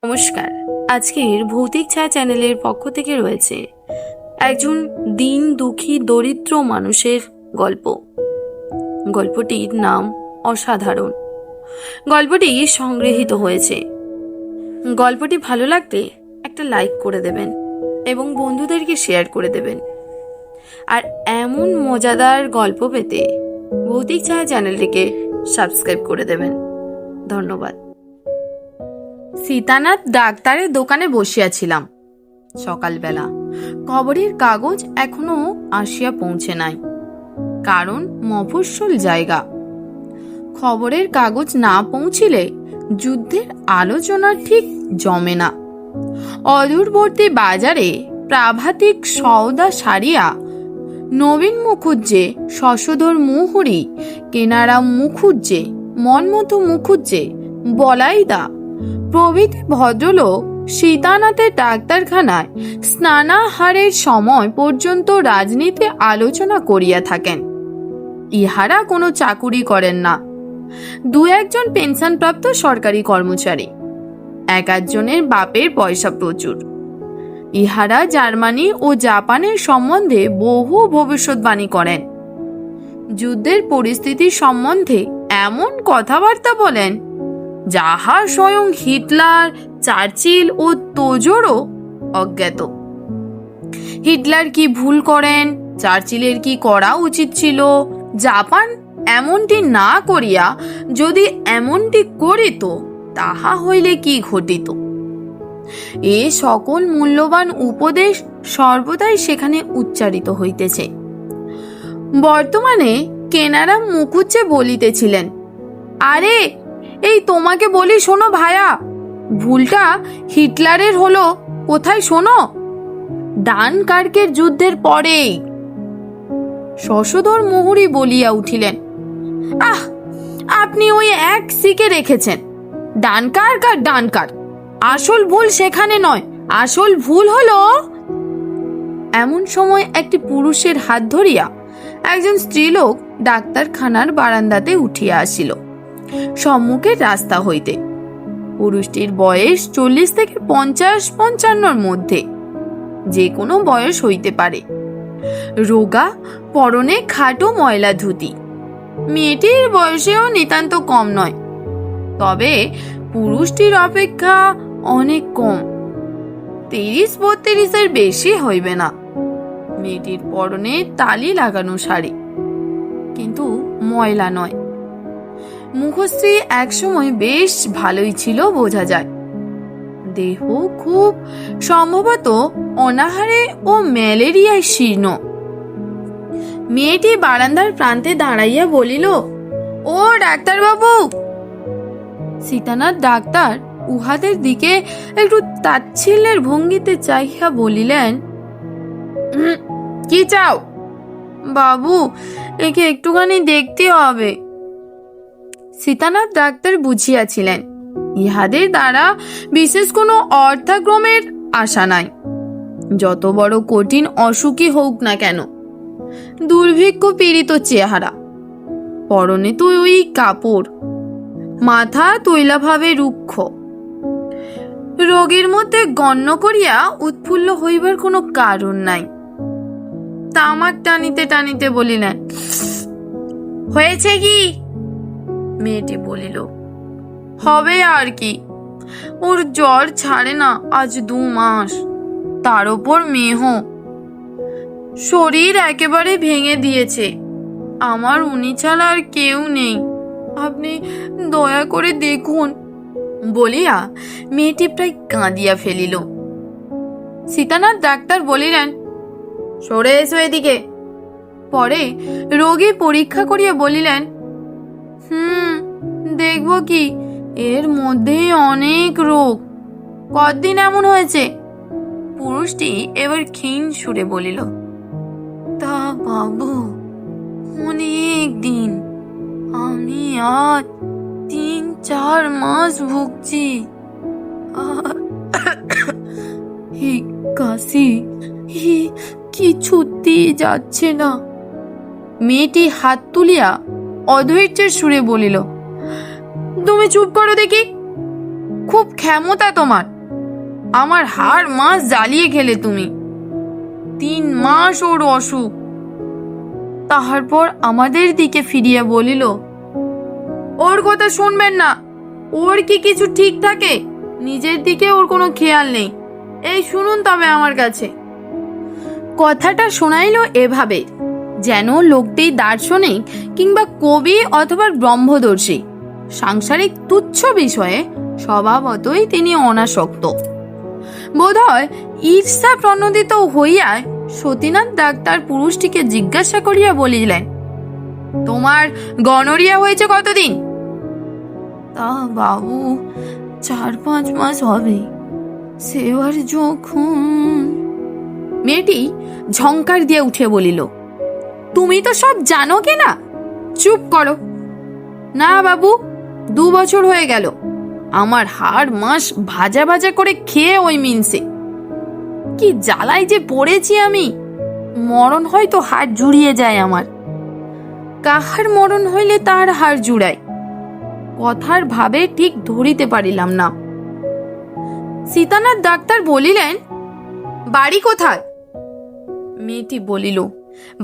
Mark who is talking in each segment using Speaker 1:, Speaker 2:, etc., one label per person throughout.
Speaker 1: নমস্কার। আজকের ভৌতিক ছায়া চ্যানেলের পক্ষ থেকে রয়েছে একজন দিন দুঃখী দরিদ্র মানুষের গল্প। গল্পটির নাম অসাধারণ। গল্পটি সংগৃহীত হয়েছে। গল্পটি ভালো লাগলে একটা লাইক করে দেবেন এবং বন্ধুদেরকে শেয়ার করে দেবেন। আর এমন মজাদার গল্প পেতে ভৌতিক ছায়া চ্যানেলটিকে সাবস্ক্রাইব করে দেবেন। ধন্যবাদ। সীতানাথ ডাক্তারের দোকানে বসিয়াছিলাম। সকালবেলা খবরের কাগজ এখনো আসিয়া পৌঁছে নাই, কারণ মফস্বল জায়গা। খবরের কাগজ না পৌঁছিলে যুদ্ধের আলোচনা ঠিক জমে না। অদূরবর্তী বাজারে প্রাভাতিক সওদা সারিয়া নবীন মুখুজ্জে, শশধর মুহুরী, কেনারাম মুখুজ্জে, মনমতো মুখুজ্জে, বলাইদা প্রভৃতি ভদ্রলোক সীতানাথের ডাক্তারখানায় স্নানাহারের সময় পর্যন্ত রাজনীতি আলোচনা করিয়া থাকেন। ইহারা কোনো চাকুরি করেন না। দু একজন পেনশনপ্রাপ্ত সরকারি কর্মচারী, এক একজনের বাপের পয়সা প্রচুর। ইহারা জার্মানি ও জাপানের সম্বন্ধে বহু ভবিষ্যৎবাণী করেন। যুদ্ধের পরিস্থিতি সম্বন্ধে এমন কথাবার্তা বলেন যাহা স্বয়ং হিটলার, চার্চিল ও তোজোরও অজ্ঞাত। হিটলার কি ভুল করেন, চার্চিলের কি করা উচিত ছিল, জাপান এমনটি না করিয়া যদি এমনটি করিত তাহা হইলে কি ঘটিত, এ সকল মূল্যবান উপদেশ সর্বদাই সেখানে উচ্চারিত হইতেছে। বর্তমানে কেনারাম মুখুজ্জে বলিতেছিলেন, আরে এই তোমাকে বলি শোনো ভায়া, ভুলটা হিটলারের হলো কোথায় শোনো, ডানকার্কের যুদ্ধের পরেই। শশধর মুহুরী বলিয়া উঠিলেন, আহ, আপনি ওই এক সিকে রেখেছেন, ডানকার্ক আর ডানকার্ক। আসল ভুল সেখানে নয়, আসল ভুল হলো। এমন সময় একটি পুরুষের হাত ধরিয়া একজন স্ত্রীলোক ডাক্তারখানার বারান্দাতে উঠিয়া আসিল সম্মুখের রাস্তা হইতে। পুরুষটির বয়স 40 থেকে 50-55 মধ্যে, যে কোনো বয়স হইতে পারে। রোগা, পরনে খাটো ময়লা ধুতি। মেয়েটির বয়সেও নিতান্ত কম নয়, তবে পুরুষটির অপেক্ষা অনেক কম, 30-32 বেশি হইবে না। মেয়েটির পরনে তালি লাগানো শাড়ি, কিন্তু ময়লা নয়। মুখশ্রী একসময় বেশ ভালোই ছিল বোঝা যায়। দেহ খুব সম্ভবত অনাহারে ও ম্যালেরিয়ায় শীর্ণ। মেয়েটি বারান্দার প্রান্তে দাঁড়াইয়া বলিল, ও ডাক্তারবাবু। সীতানাথ ডাক্তার উহাদের দিকে একটু তাচ্ছিল্যের ভঙ্গিতে চাহিয়া বলিলেন, কি চাও? বাবু, একে একটুখানি দেখতে হবে। সীতানাথ ডাক্তার বুঝিয়াছিলেন ইহাদের দ্বারা বিশেষ কোনো অর্থাগ্রমের আশা নাই। যত বড় কঠিন অসুখই হোক না কেন, দুর্ভিক্ষ পীড়িত চেহারা, পরনে তো ওই কাপড়, মাথা তৈলাভাবে রুক্ষ, রোগীর মধ্যে গণ্য করিয়া উৎফুল্ল হইবার কোনো কারণ নাই। তামাক টানিতে টানিতে বলিলেন, হয়েছে কি? মেয়েটি বলিল, হবে আর কি, ওর জ্বর ছাড়ে না আজ 2 মাস, তার ওপর মেহ, শরীর একেবারে ভেঙে দিয়েছে। আমার উনি ছাড়া আর কেউ নেই, আপনি দয়া করে দেখুন, বলিয়া মেয়েটি প্রায় কাঁদিয়া ফেলিল। সীতানাথ ডাক্তার বলিলেন, সরে এসো এদিকে। পরে রোগী পরীক্ষা করিয়া বলিলেন, দেখব কি, এর মধ্যেই অনেক রোগ, কতদিন এমন হয়েছে? পুরুষটি এবার ক্ষীণ সুরে বলিল, তা বাবু, অনেক দিন, আমি আজ 3-4 মাস ভুগছি। কাশি কিছুতেই যাচ্ছে না। মেয়েটি হাত তুলিয়া অধৈর্যের সুরে বলিল, তুমি চুপ করো দেখি। খুব ক্ষমতা তোমার। আমার হাড় মাস জ্বালিয়ে খেলে তুমি। 3 মাস ওর অসুখ। তারপর আমাদের দিকে ফিরিয়ে বলিল, ওর কথা শুনবেন না। ওর কি কিছু ঠিক থাকে? নিজের দিকে ওর কোনো খেয়াল নেই। এই শুনুন তবে আমার কাছে। কথাটা শোনাইল এভাবে যেন লোকটি দার্শনিক কিংবা কবি অথবা ব্রহ্মদর্শী। সাংসারিক তুচ্ছ বিষয়ে স্বভাবতই তিনি অনাসক্ত। বোধহয় ঈর্ষা প্রণোদিত হইয়া সতীনাথ ডাক্তার পুরুষটিকে জিজ্ঞাসা করিয়া বলিলেন, তোমার গনোরিয়া হয়েছে কতদিন? তা বাবু 4-5 মাস হবে। সেবার যখন। মেয়েটি ঝংকার দিয়ে উঠে বলিল, তুমি তো সব জানো কি না? চুপ করো। না বাবু, 2 বছর হয়ে গেল। আমার হাড় মাস ভাজা ভাজা করে খেয়ে ওই মিনসে। কি জ্বালায় যে পড়েছি আমি। মরণ হয়তো হাড় জুড়িয়ে যায় আমার। কাহার মরণ হইলে তার হাড় জুড়ায়। কথার ভাবে ঠিক ধরিতে পারিলাম না। সীতানাথ ডাক্তার বলিলেন, বাড়ি কোথায়? মেয়েটি বলিল,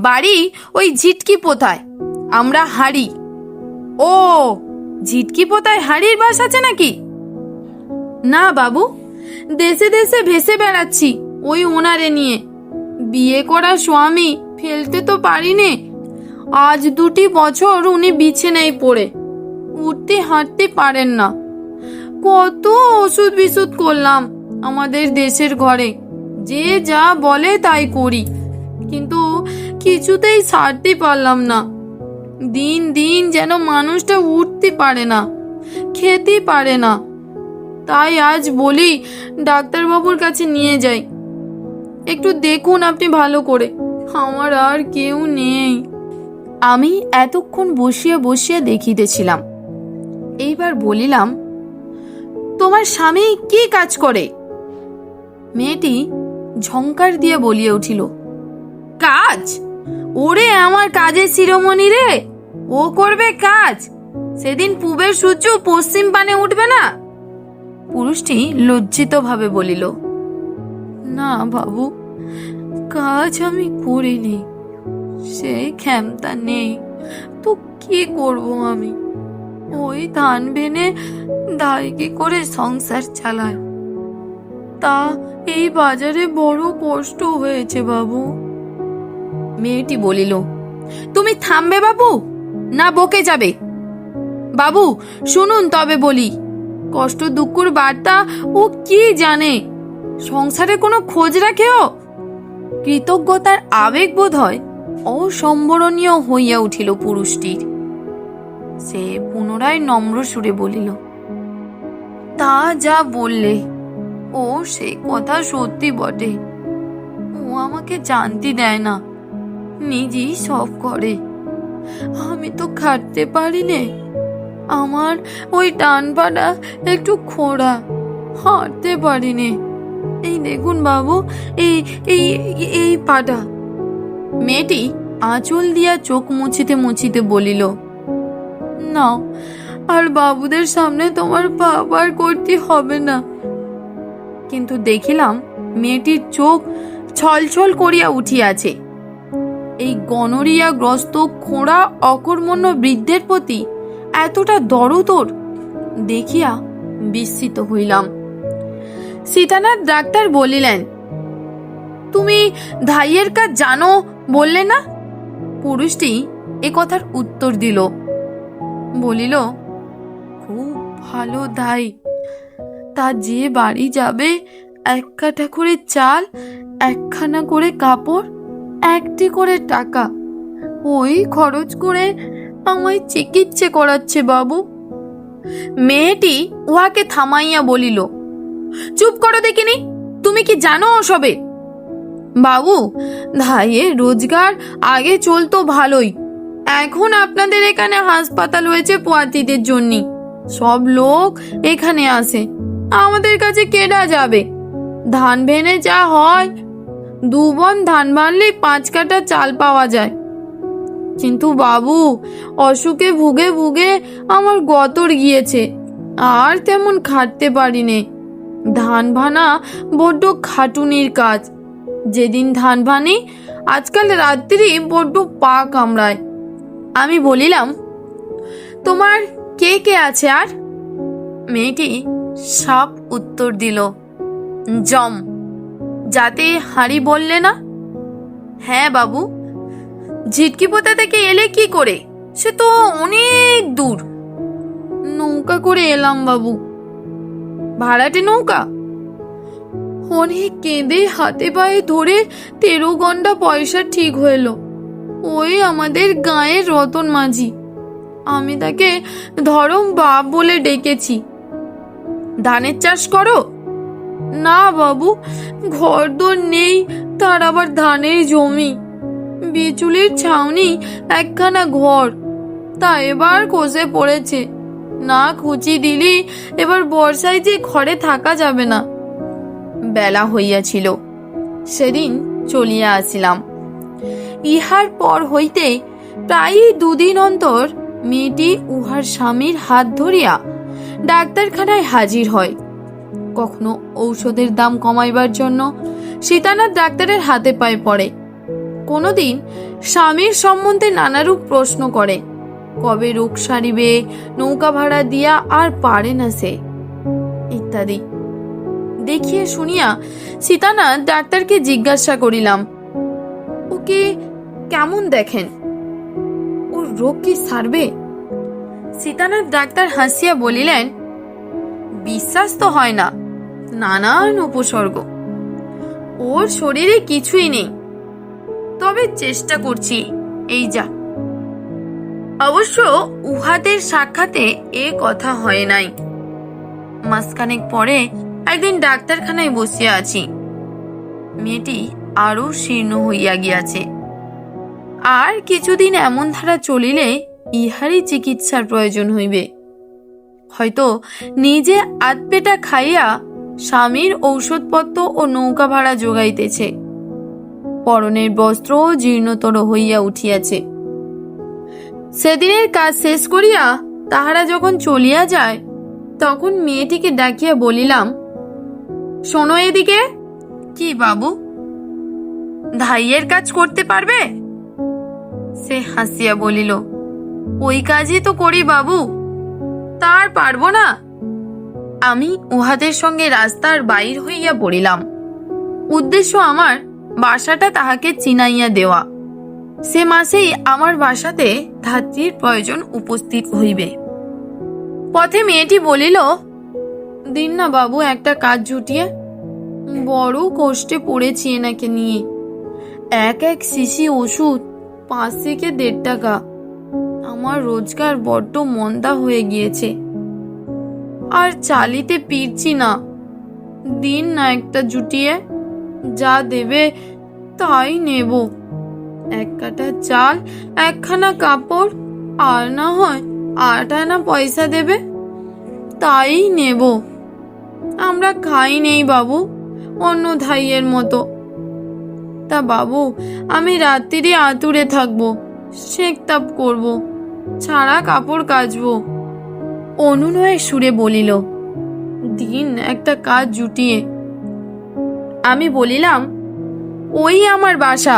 Speaker 1: বাড়ি ওই ঝিটকি পোতায়। আমরা হাড়ি। ও, ঝিটকি পোতায় হাড়ির বাস আছে নাকি? না বাবু, দেশে দেশে ভেসে বেড়াচ্ছি ওই ওনারে নিয়ে। বিয়ে করা স্বামী ফেলতে তো পারিনে। আজ 2 বছর উনি বিছানায় পড়ে উঠতে হাঁটতে পারেন না। কত ওষুধ বিশুধ করলাম আমাদের দেশের ঘরে। যে যা বলে তাই করি, কিন্তু কিছুতেই ছাড়তে পারলাম না। দিন দিন যেন মানুষটা উঠতে পারে না, খেতে পারে না। তাই আজ বলি ডাক্তারবাবুর কাছে নিয়ে যাই। একটু দেখুন আপনি ভালো করে। আমার আর কেউ নেই। আমি এতক্ষণ বসিয়া বসিয়া দেখিতেছিলাম। এইবার বলিলাম, তোমার স্বামী কি কাজ করে? মেয়েটি ঝংকার দিয়ে বলিয়া উঠিল, কাজ? ওরে আমার কাজের শিরোমণি রে, ও করবে কাজ? সেদিন পূবের সূর্য পশ্চিম পানে উঠবে না? পুরুষটি লজ্জিত ভাবে বলিল, না বাবু, কাজ আমি করিনি। সে ক্ষমতা নেই তো কি করব আমি? ওই ধান বেনে দাইকে করে সংসার চালায়। তা এই বাজারে বড় কষ্ট হয়েছে বাবু। মেয়েটি বলিল, তুমি থামবে বাবু, না বকে যাবে? বাবু শুনুন তবে বলি, কষ্ট দুঃখর বার্তা ও কি জানে? সংসারে কোনো খোঁজ রাখেও? কৃতজ্ঞতার আবেগ বোধ হয় অসম্বরণীয় হইয়া উঠিল পুরুষটির। সে পুনরায় নম্র সুরে বলিল, তা যা বললে ও সে কথা সত্যি বটে। ও আমাকে জানতে দেয় না, নিজেই সব করে। আমি তো খাটতে পারি নে। আমার ওই ডান পাটা একটু খোঁড়া, হাঁটতে পারি নে। এই দেখুন বাবু, এই এই এই পাটা। মেয়েটি আঁচল দিয়া চোখ মুছিতে মুছিতে বলিল, না, আর বাবুদের সামনে তোমার বাবার করতে হবে না। কিন্তু দেখিলাম মেয়েটির চোখ ছলছল করিয়া উঠিয়াছে। এই গনোরিয়া গ্রস্ত খোঁড়া অকর্মণ্য বৃদ্ধের প্রতি এতটা দরদর দেখিয়া বিস্মিত হইলাম। সীতানাথ ডাক্তার বলিলেন, তুমি ধাইয়ের কাজ জানো বললে না? পুরুষটি এ কথার উত্তর দিল, বলিল, খুব ভালো ধাই। তা যে বাড়ি যাবে 1 কাঠা করে চাল, 1খানা করে কাপড়, 1টি করে টাকা, ওই খরচ করে আমায় চিকিৎসা করাচ্ছে বাবু। মেয়েটি উহাকে থামাইয়া বলিল, চুপ করো দেখিনি, তুমি কি জানো ওসবে? বাবু, ধাইয়ের রোজগার আগে চলতো ভালোই। এখন আপনাদের এখানে হাসপাতাল হয়েছে পোয়াতিদের জন্য। সব লোক এখানে আসে, আমাদের কাছে কেডা যাবে? ধান ভেনে যা হয়, 2 বন ধান বানলে 5 কাঠা চাল পাওয়া যায়। কিন্তু বাবু, অসুখে ভুগে ভুগে আমার গতর গিয়েছে। আর তেমন খাটতে পারি নে। ধান ভানা বড্ড খাটুনির কাজ। যেদিন ধান ভানি আজকাল রাত্রি বড্ড পা কামড়ায়। আমি বলিলাম, তোমার কে কে আছে আর? মেয়েটি সাপ উত্তর দিল, জম। যাতে হাঁড়ি বললে না? হ্যাঁ বাবু। ঝিটকিপোতা থেকে এলে কি করে? সে তো অনেক দূর। নৌকা করে এলাম বাবু। ভাড়াটে নৌকা? অনেক কেঁদে হাতে পায়ে ধরে 13 গন্ডা পয়সা ঠিক হইল। ওই আমাদের গাঁয়ের রতন মাঝি। আমি তাকে ধরম বাপ বলে ডেকেছি। ধানের চাষ করো? না বাবু, ঘরদোর নেই, তার আবার ধানের জমি। বিচুলির ছাউনি একখানা ঘর, তা এবার কষে পড়েছে। না খুঁচি দিলি এবার বর্ষায় যে ঘরে থাকা যাবে না। বেলা হইয়াছিল, সেদিন চলিয়া আসিলাম। ইহার পর হইতে প্রায় 2 দিন অন্তর মেয়েটি উহার স্বামীর হাত ধরিয়া ডাক্তারখানায় হাজির হয়। কখনো ঔষধের দাম কমাইবার জন্য সীতানাথ ডাক্তারের হাতে পায়ে পড়ে। কোনোদিন স্বামীর সম্বন্ধে নানারূপ প্রশ্ন করে। কবে রোগ সারিবে, নৌকা ভাড়া দিয়া আর পারে না সে, ইত্যাদি। দেখিয়া শুনিয়া সীতানাথ ডাক্তারকে জিজ্ঞাসা করিলাম, ওকে কেমন দেখেন? ওর রোগ কি সারবে? সীতানাথ ডাক্তার হাসিয়া বলিলেন, বিশ্বাস তো হয় না, নানান উপসর্গ। ওর শরীরে কিছুই নেই, তবে চেষ্টা করছি, এই যা। অবশ্য উহাদের সাক্ষাতে এ কথা হয় নাই। মাসখানেক পরে একদিন ডাক্তারখানায় বসিয়া আছি। মেয়েটি আরো শীর্ণ হইয়া গিয়াছে। আর কিছুদিন এমন ধারা চলিলে ইহারই চিকিৎসার প্রয়োজন হইবে। হয়তো নিজে আধপেটা খাইয়া স্বামীর ঔষধপত্র ও নৌকা ভাড়া যোগাইতেছে। পরনের বস্ত্র জীর্ণতর হইয়া উঠিয়াছে। সেদিনের কাজ শেষ করিয়া তাহারা যখন চলিয়া যায়, তখন মেয়েটিকে ডাকিয়া বলিলাম, শোনো এদিকে। কি বাবু? ধাইয়ের কাজ করতে পারবে? সে হাসিয়া বলিল, ওই কাজই তো করি বাবু, তার পারবো না। আমি উহাদের সঙ্গে রাস্তার বাইর হইয়া পড়িলাম। উদ্দেশ্য আমার বাসাটা তাহাকে চিনাইয়া দেওয়া। সে মাসেই আমার বাসাতে ধাত্রীর প্রয়োজন উপস্থিত হইবে। পথে মেয়েটি বলিল, দিন না বাবু একটা কাজ জুটিয়ে। বড় কষ্টে পড়েছি এনাকে নিয়ে। এক শিশি ওষুধ 5 থেকে 1.5 টাকা। আমার রোজগার বড্ড মন্দা হয়ে গিয়েছে, আর চালিতে পিরছি না। দিন না একটা জুটিয়ে, যা দেবে তাই নেব। 1 কাটা চাল, 1খানা কাপড়, আর না হয় 8 আনা পয়সা দেবে, তাই নেব। আমরা খাই নেই বাবু, অন্য ধাইয়ের মতো। তা বাবু, আমি রাত্রি আতুরে থাকবো, সেক তাপ করবো, ছাড়া কাপড় কাচবো। অনুনয়ের সুরে বলিল, দিন একটা কাজ জুটিয়ে। আমি বলিলাম, ওই আমার বাসা,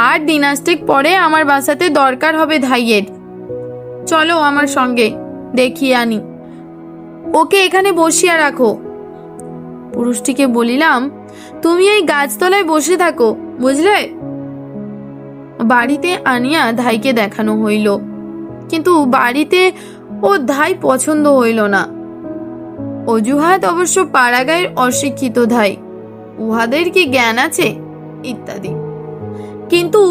Speaker 1: আর দিনাস্টিক পরে আমার বাসাতে দরকার হবে ধাইয়ের। চলো আমার সঙ্গে, দেখিয়ে আনি। ওকে এখানে বসিয়া রাখো। পুরুষটিকে বলিলাম, তুমি এই গাছতলায় বসে থাকো, বুঝলে? বাড়িতে আনিয়া ধাইকে দেখানো হইল, কিন্তু বাড়িতে ও ধাই পছন্দ হইল না। অজুহাত অবশ্য পাড়াগাঁয়ের অশিক্ষিত ধাই, উহাদের কি জ্ঞান আছে, ইত্যাদি। কিন্তু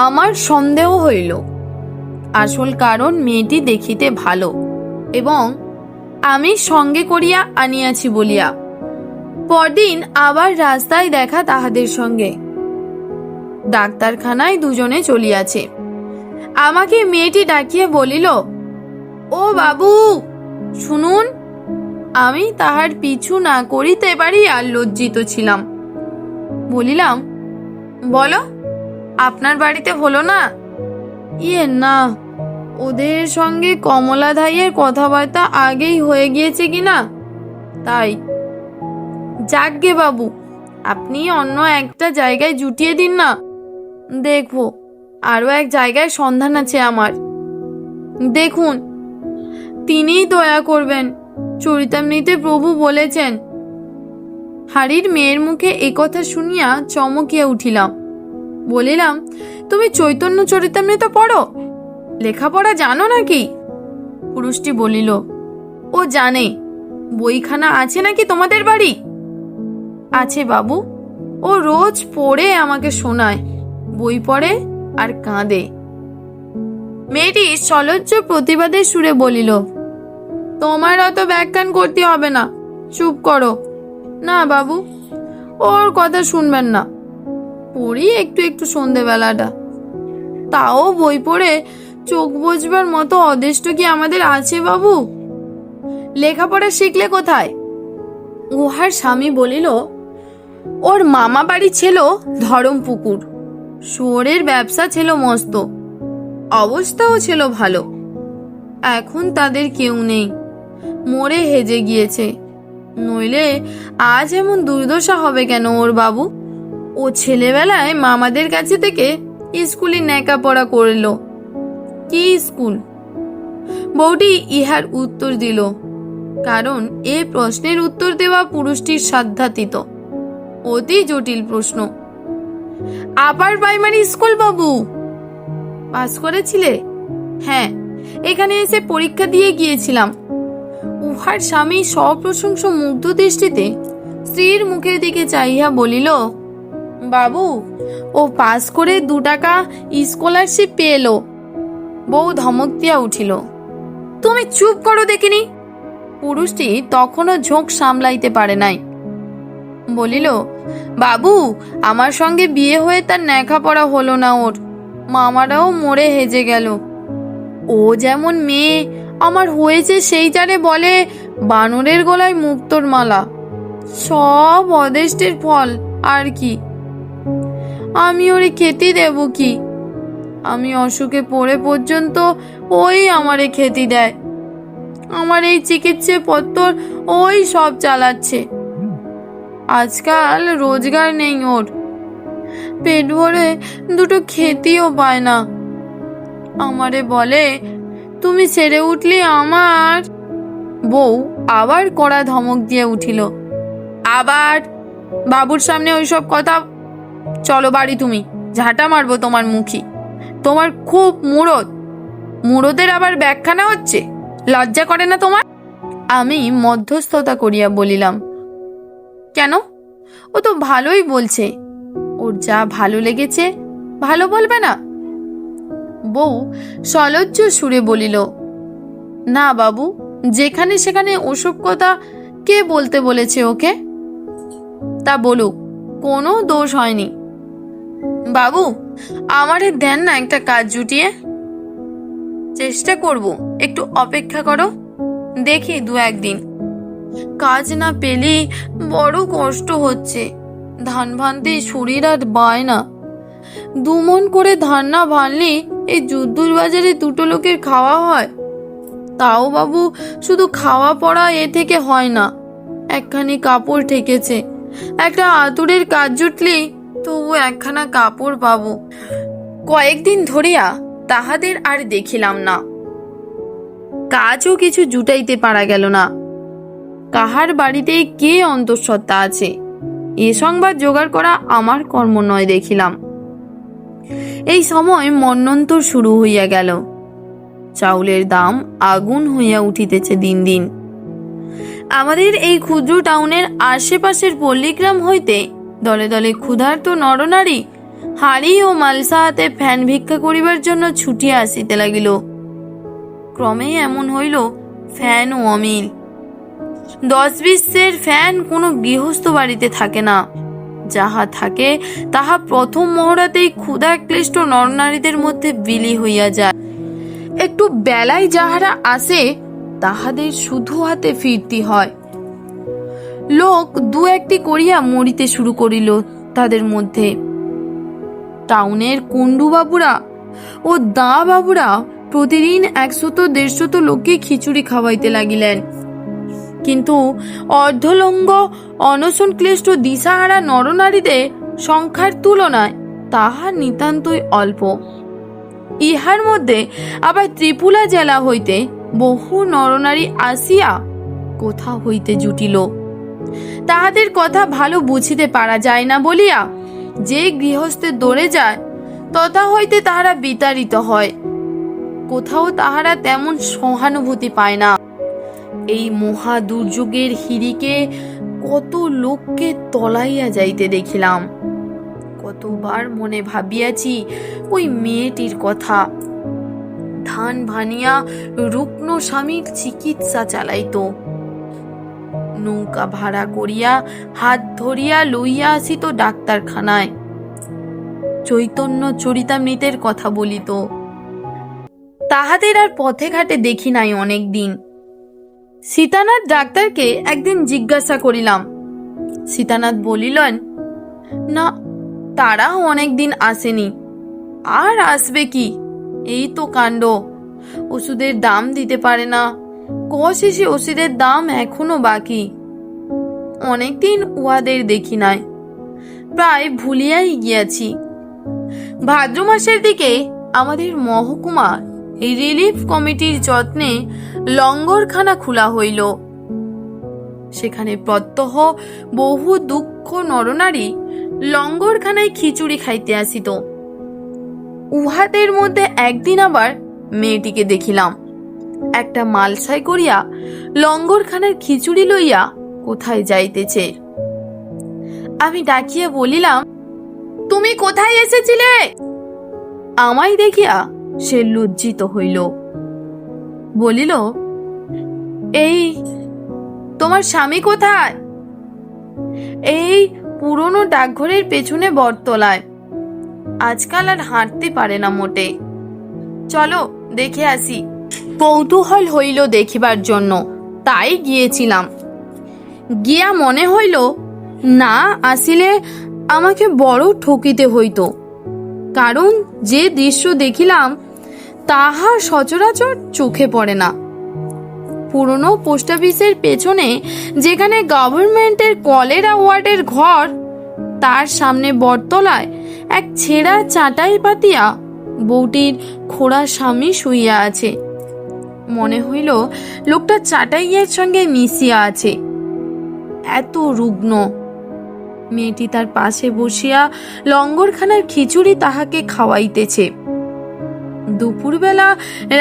Speaker 1: আমার সন্দেহ হইল। আসল কারণ মেয়েটি দেখিতে ভালো, এবং আমি সঙ্গে করিয়া আনিয়াছি বলিয়া। পরদিন আবার রাস্তায় দেখা তাহাদের সঙ্গে। ডাক্তারখানায় দুজনে চলিয়াছে। আমাকে মেয়েটি ডাকিয়া বলিল, ও বাবু শুনুন। আমি তাহার পিছু না করিতে পারি আর লজ্জিত ছিলাম। বলিলাম, বলো, আপনার বাড়িতে হলো না? ইয়ে না, ওদের সঙ্গে কমলা ধাইয়ের কথাবার্তা আগেই হয়ে গিয়েছে কিনা তাই। যাকগে বাবু, আপনি অন্য একটা জায়গায় জুটিয়ে দিন না। দেখবো, আরো এক জায়গায় সন্ধান আছে আমার। দেখুন, তিনিই দয়া করবেন, চরিতামৃতে প্রভু বলেছেন। হাড়ির মেয়ের মুখে একথা শুনিয়া চমকিয়া উঠিলাম। বলিলাম, তুমি চৈতন্য চরিতামৃত পড়ো? লেখাপড়া জানো নাকি? পুরুষটি বলিল, ও জানে। বইখানা আছে নাকি তোমাদের বাড়ি? আছে বাবু, ও রোজ পড়ে আমাকে শোনায়। বই পড়ে আর কাঁদে। মেয়েটি সলজ্জ প্রতিবাদের সুরে বলিল, তোমার অত ব্যাখ্যান করতে হবে না, চুপ করো। না বাবু, ওর কথা শুনবেন না। পড়ি একটু একটু সন্ধেবেলাটা, তাও বই পড়ে চোখ বুঝবার মতো অদেষ্ট কি আমাদের আছে বাবু? লেখাপড়া শিখলে কোথায়? উহার স্বামী বলিল, ওর মামা বাড়ি ছিল ধরমপুকুর। শুয়োরের ব্যবসা ছিল মস্ত, অবস্থাও ছিল ভালো। এখন তাদের কেউ নেই, মরে হেজে গিয়েছে। নইলে আজ এমন দুর্দশা হবে কেন ওর বাবু? ও ছেলেবেলায় মামাদের কাছে থেকে স্কুলে নেকাপড়া করল। কি স্কুল? বউটি ইহার উত্তর দিল, কারণ এ প্রশ্নের উত্তর দেওয়া পুরুষটির সাধ্যাতীত, অতি জটিল প্রশ্ন। আপার প্রাইমারি স্কুল বাবু। পাস করেছিলে? হ্যাঁ, এখানে এসে পরীক্ষা দিয়ে গিয়েছিলাম। উহার স্বামী সপ্রশংস মুগ্ধ দৃষ্টিতে স্ত্রীর মুখের দিকে চাইয়া বলিল, বাবু, ও পাস করে 2 টাকা স্কলারশিপ পেলো। বউ ধমক দিয়া উঠিল, তুমি চুপ করো দেখিনি। পুরুষটি তখনও ঝোঁক সামলাইতে পারে নাই। বলিল, বাবু, আমার সঙ্গে বিয়ে হয়ে তার লেখাপড়া হলো না। ওর মামারাও মরে হেজে গেল। ও যেমন মেয়ে আমার হয়েছে, সেই যারে বলে বানরের গলায় মুক্তোর মালা। সব অদেষ্টের ফল আর কি। আমি ওরে খেতে দেব কি? আমি অসুখে পড়ে পর্যন্ত ওই আমারে খেতে দেয়। আমার এই চিকিৎসা পত্তর ওই সব চালাচ্ছে। আজকাল রোজগার নেই ওর, পেট ভরে 2টো খেতেও পায় না। আমারে বলে, তুমি সেরে উঠলি আমার। বউ আবার কড়া ধমক দিয়ে উঠিল, আবার বাবুর সামনে ওইসব কথা। চলো বাড়ি, তুমি ঝাঁটা মারবো তোমার মুখী। তোমার খুব মুরদের আবার ব্যাখ্যানা হচ্ছে, লজ্জা করে না তোমার? আমি মধ্যস্থতা করিয়া বলিলাম, কেন? ও তো ভালোই বলছে। ওর যা ভালো লেগেছে ভালো বলবে না? বউ সলজ্জ সুরে বলিল, না বাবু, যেখানে সেখানে ওসব কথা কে বলতে বলেছে ওকে? তা বলুক, কোনো দোষ হয়নি। বাবু, আমারে দেন না একটা কাজ জুটিয়ে। চেষ্টা করব, একটু অপেক্ষা করো, দেখি 2-1 দিন। কাজ না পেলে বড় কষ্ট হচ্ছে। ধান ভানতে শরীর আর বায় না। 2 মণ করে ধান না ভানলে এই যুদ্ধর বাজারে 2টো লোকের খাওয়া হয়। তাও বাবু, শুধু খাওয়া পড়া এ থেকে হয় না। একখানি কাপড় ঠেকেছে। একটা আতুরের কাজ জুটলেই তবু একখানা কাপড় পাবো। কয়েকদিন ধরিয়া তাহাদের আর দেখিলাম না। কাজও কিছু জুটাইতে পারা গেল না। কাহার বাড়িতে কে অন্তঃসত্ত্বা আছে এ সংবাদ জোগাড় করা আমার কর্ম নয় দেখিলাম। এই সময় মন্বন্তর শুরু হইয়া গেল। চাউলের দাম আগুন হইয়া উঠিতেছে দিন দিন। আমাদের এই ক্ষুদ্র টাউনের আশেপাশের পল্লীগ্রাম হইতে দলে দলে ক্ষুধার্ত নরনারী হাড়ি ও মালসা হাতে ফ্যান ভিক্ষা করিবার জন্য ছুটিয়া আসিতে লাগিল। ক্রমে এমন হইল, ফ্যান ও অমিল। 10-20 ফ্যান কোনো গৃহস্থ বাড়িতে থাকে না। যাহা থাকে তাহা প্রথম মহড়াতেই ক্ষুধা ক্লিষ্ট নরনারীদের মধ্যে বিলি হইয়া যায়। একটু বেলায় যাহারা আসে তাহাদের শুধু হাতে ফিরতি হয়। লোক 2-1টি করিয়া মরিতে শুরু করিল তাদের মধ্যে। টাউনের কুণ্ডু বাবুরা ও দা বাবুরা প্রতিদিন 100-150 লোককে খিচুড়ি খাওয়াইতে লাগিলেন। কিন্তু অর্ধলঙ্গ অনশন ক্লিষ্ট দিশাহারা নরনারীদের সংখ্যার তুলনায় তাহা নিতান্তই অল্প। ইহার মধ্যে আবার ত্রিপুরা জেলা হইতে বহু নরনারী আসিয়া কোথা হইতে জুটিল। তাহাদের কথা ভালো বুঝিতে পারা যায় না বলিয়া যে গৃহস্থের দৌড়ে যায় তথা হইতে তাহারা বিতাড়িত হয়। কোথাও তাহারা তেমন সহানুভূতি পায় না। এই মহা দুর্যোগের হিড়িকে কত লোককে তলাইয়া যাইতে দেখিলাম। কতবার মনে ভাবিয়াছি ওই মেয়েটির কথা। ধান ভানিয়া রুগ্ন স্বামীর চিকিৎসা চালাইত, নৌকা ভাড়া করিয়া হাত ধরিয়া লইয়া আসিত ডাক্তারখানায়, চৈতন্য চরিতামৃতের কথা বলিত। তাহাদের আর পথে ঘাটে দেখি নাই অনেক দিন। সীতানাথ ডাক্তারকে একদিন জিজ্ঞাসা করিলাম। সীতানাথ বলিলেন, না, তারা অনেক দিন আসেনি, আর আসবে কি, এই তো কাণ্ড। ওষুধের দাম দিতে পারে না, শেষে ওষুধের দাম এখনো বাকি। অনেকদিন উহাদের দেখি নাই, প্রায় ভুলিয়াই গিয়াছি। ভাদ্র মাসের দিকে আমাদের মহকুমা রিলিফ কমিটির যত্নে লঙ্গরখানা খোলা হইল। সেখানে প্রত্যহ বহু দুঃখ নরনারী লঙ্গরখানায় খিচুড়ি খাইতে আসিত। উহাদের মধ্যে একদিন আবার মেয়েটিকে দেখিলাম একটা মালসায় করিয়া লঙ্গরখানার খিচুড়ি লইয়া কোথায় যাইতেছে। আমি ডাকিয়া বলিলাম, তুমি কোথায় এসেছিলে? আমায় দেখিয়া সে লজ্জিত হইল, বলিল, এই তোমার স্বামী কোথায়? এই পুরনো ডাকঘরের পেছনে বটতলায়, আজকাল আর হাঁটতে পারে না মোটে। চলো দেখে আসি। কৌতূহল হইল দেখিবার জন্য, তাই গিয়েছিলাম। গিয়া মনে হইল না আসিলে আমাকে বড় ঠকিতে হইত, কারণ যে দৃশ্য দেখিলাম তাহা সচরাচর চোখে পড়ে না। পুরনো পোস্ট অফিসের পেছনে যেখানে গভর্নমেন্টের কলেরা ওয়ার্ডের ঘর, তার সামনে বটতলায় এক ছেঁড়া চাটাই পাতিয়া বউটির খোড়া স্বামী শুইয়া আছে। মনে হইল লোকটা চাটাইয়ের সঙ্গে মিশিয়া আছে, এত রুগ্ন। মেয়েটি তার পাশে বসিয়া লঙ্গরখানার খিচুড়ি তাহাকে খাওয়াইতেছে। দুপুরবেলা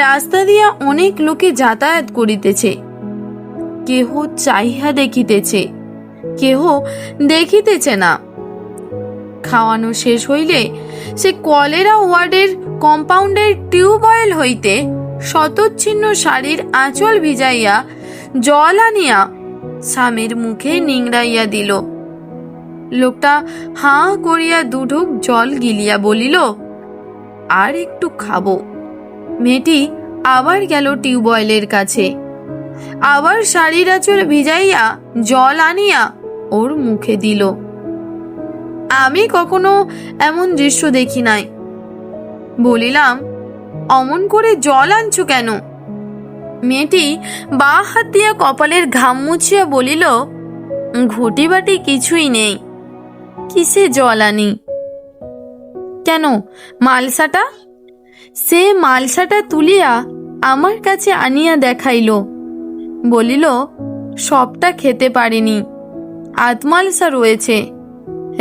Speaker 1: রাস্তা দিয়া অনেক লোকে যাতায়াত করিতেছে, কেহ চাহিয়া দেখিতেছে, কেহ দেখিতেছে না। খাওয়ানো শেষ হইলে সে কলেরা ওয়ার্ডের কম্পাউন্ডের টিউবওয়েল হইতে শতচ্ছিন্ন শাড়ির আঁচল ভিজাইয়া জল আনিয়া স্বামীর মুখে নিংড়াইয়া দিল। লোকটা হাঁ করিয়া দুঢুক জল গিলিয়া বলিল, আর একটু খাবো। মেয়েটি আবার গেল টিউবওয়েলের কাছে, আবার শাড়ির আঁচল ভিজাইয়া জল আনিয়া ওর মুখে দিল। আমি কখনো এমন দৃশ্য দেখি নাই। বলিলাম, অমন করে জল আনছো কেন? মেয়েটি বা হাত দিয়া কপালের ঘাম মুছিয়া বলিল, ঘটি বাটি কিছুই নেই, কিসে জল আনি? কেন, মালসাটা? সে মালসাটা তুলিয়া আমার কাছে আনিয়া দেখাইল, বলিল, সবটা খেতে পারিনি, আধমালসা রয়েছে,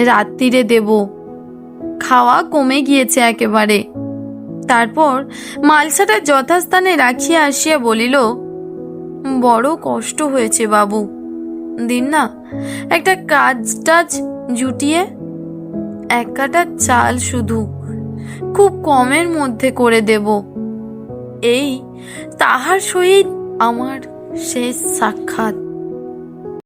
Speaker 1: রাত্রিরে দেব। খাওয়া কমে গিয়েছে একেবারে। তারপর মালসাটা যথাস্থানে রাখিয়া আসিয়া বলিল, বড় কষ্ট হয়েছে বাবু, দিন না একটা কাজ টাজ জুটিয়ে, এক কাটা চাল শুধু, খুব কমের মধ্যে করে দেব। এই তাহার সহিত আমার শেষ সাক্ষাৎ।